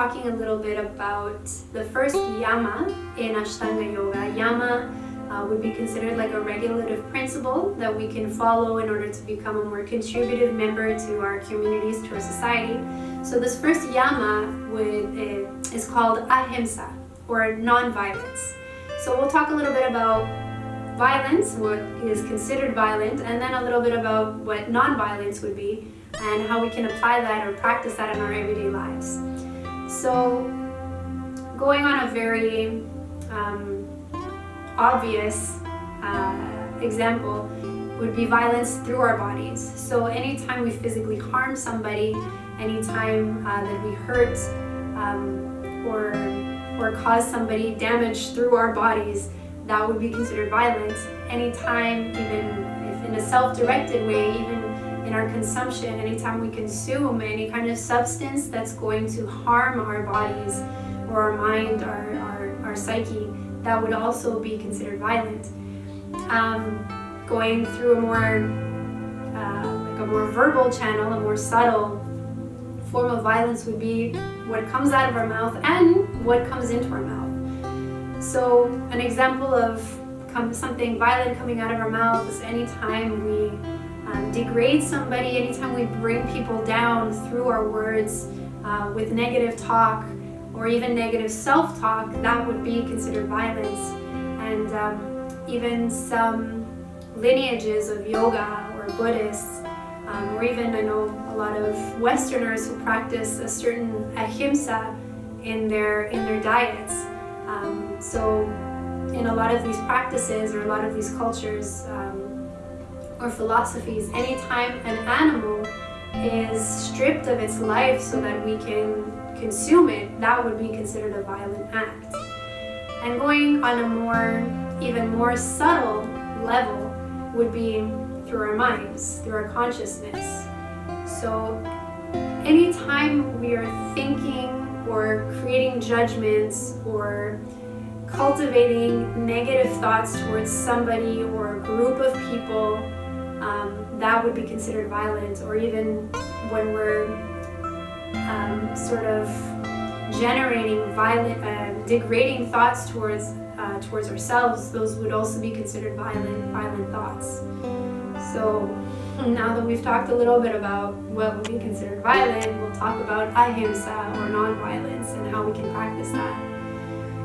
talking a little bit about the first yama in Ashtanga Yoga. Yama would be considered like a regulative principle that we can follow in order to become a more contributive member to our communities, to our society. So this first yama is called Ahimsa, or non-violence. So we'll talk a little bit about violence, what is considered violent, and then a little bit about what non-violence would be and how we can apply that or practice that in our everyday lives. So going on a very obvious example would be violence through our bodies. So anytime we physically harm somebody, anytime that we hurt or cause somebody damage through our bodies, that would be considered violent. Anytime, even if in a self-directed way, even in our consumption, anytime we consume any kind of substance that's going to harm our bodies or our mind, our psyche, that would also be considered violent. Going through a more verbal channel, a more subtle form of violence would be what comes out of our mouth and what comes into our mouth. So an example of something violent coming out of our mouth is anytime we degrade somebody, anytime we bring people down through our words with negative talk or even negative self-talk, that would be considered violence. And even some lineages of yoga or Buddhists, or even I know a lot of Westerners who practice a certain Ahimsa in their diets. So in a lot of these practices or a lot of these cultures or philosophies, anytime an animal is stripped of its life so that we can consume it, that would be considered a violent act. And going on a even more subtle level would be through our minds, through our consciousness. So anytime we are thinking or creating judgments or cultivating negative thoughts towards somebody or a group of people, that would be considered violent. Or even when we're sort of generating violent, degrading thoughts towards ourselves, those would also be considered violent thoughts. So now that we've talked a little bit about what would be considered violent, we'll talk about ahimsa or non-violence and how we can practice that.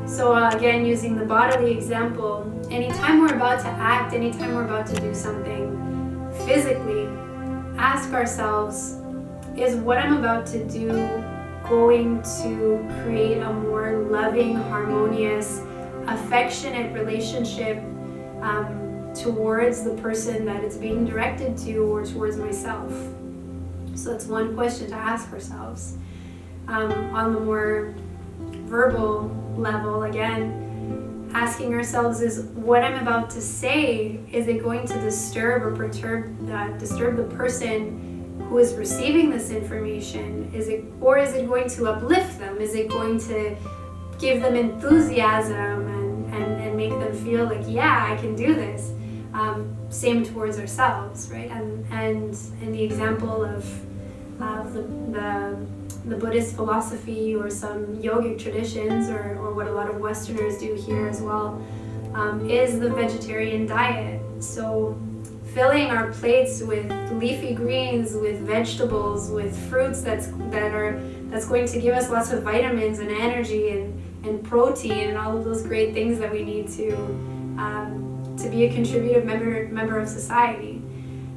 So again, using the bodily example, anytime we're about to act, anytime we're about to do something physically, ask ourselves, is what I'm about to do going to create a more loving, harmonious, affectionate relationship towards the person that it's being directed to or towards myself? So that's one question to ask ourselves. On the more verbal level, again, asking ourselves, is what I'm about to say, is it going to disturb or disturb the person who is receiving this information? Is it going to uplift them? Is it going to give them enthusiasm and make them feel like, yeah, I can do this? Same towards ourselves, right? And in the example of the Buddhist philosophy or some yogic traditions, or what a lot of Westerners do here as well, is the vegetarian diet. So filling our plates with leafy greens, with vegetables, with fruits that's going to give us lots of vitamins and energy and protein and all of those great things that we need to be a contributive member of society.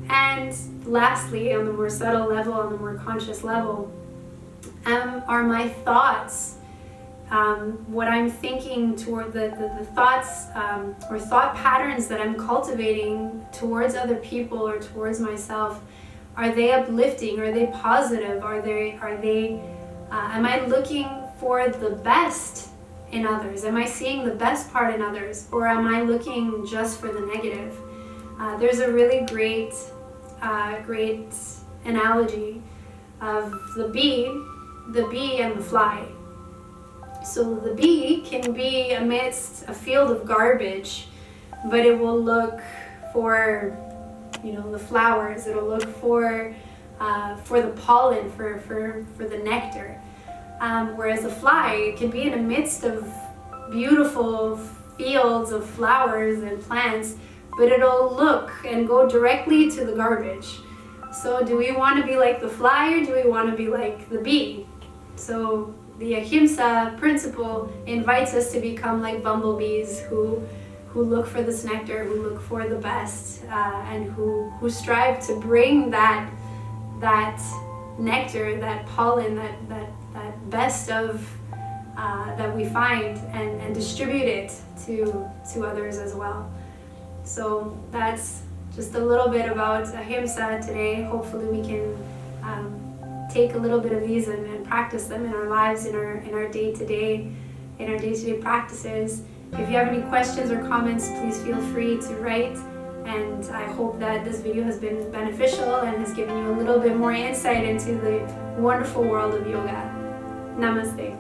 And lastly, on the more subtle level, on the more conscious level, are my thoughts, what I'm thinking toward the thoughts or thought patterns that I'm cultivating towards other people or towards myself, are they uplifting? Are they positive? Am I looking for the best in others? Am I seeing the best part in others? Or am I looking just for the negative? There's a really great analogy of the bee and the fly. So the bee can be amidst a field of garbage, but it will look for, the flowers. It'll look for the pollen, for the nectar. Whereas a fly can be in the midst of beautiful fields of flowers and plants, but it'll look and go directly to the garbage. So do we want to be like the fly, or do we want to be like the bee? So the Ahimsa principle invites us to become like bumblebees who look for this nectar, who look for the best, and who strive to bring that nectar, that pollen, that best of that we find, and distribute it to others as well. So that's just a little bit about Ahimsa today. Hopefully we can take a little bit of these and practice them in our lives, in our day-to-day practices. If you have any questions or comments, please feel free to write. And I hope that this video has been beneficial and has given you a little bit more insight into the wonderful world of yoga. Namaste.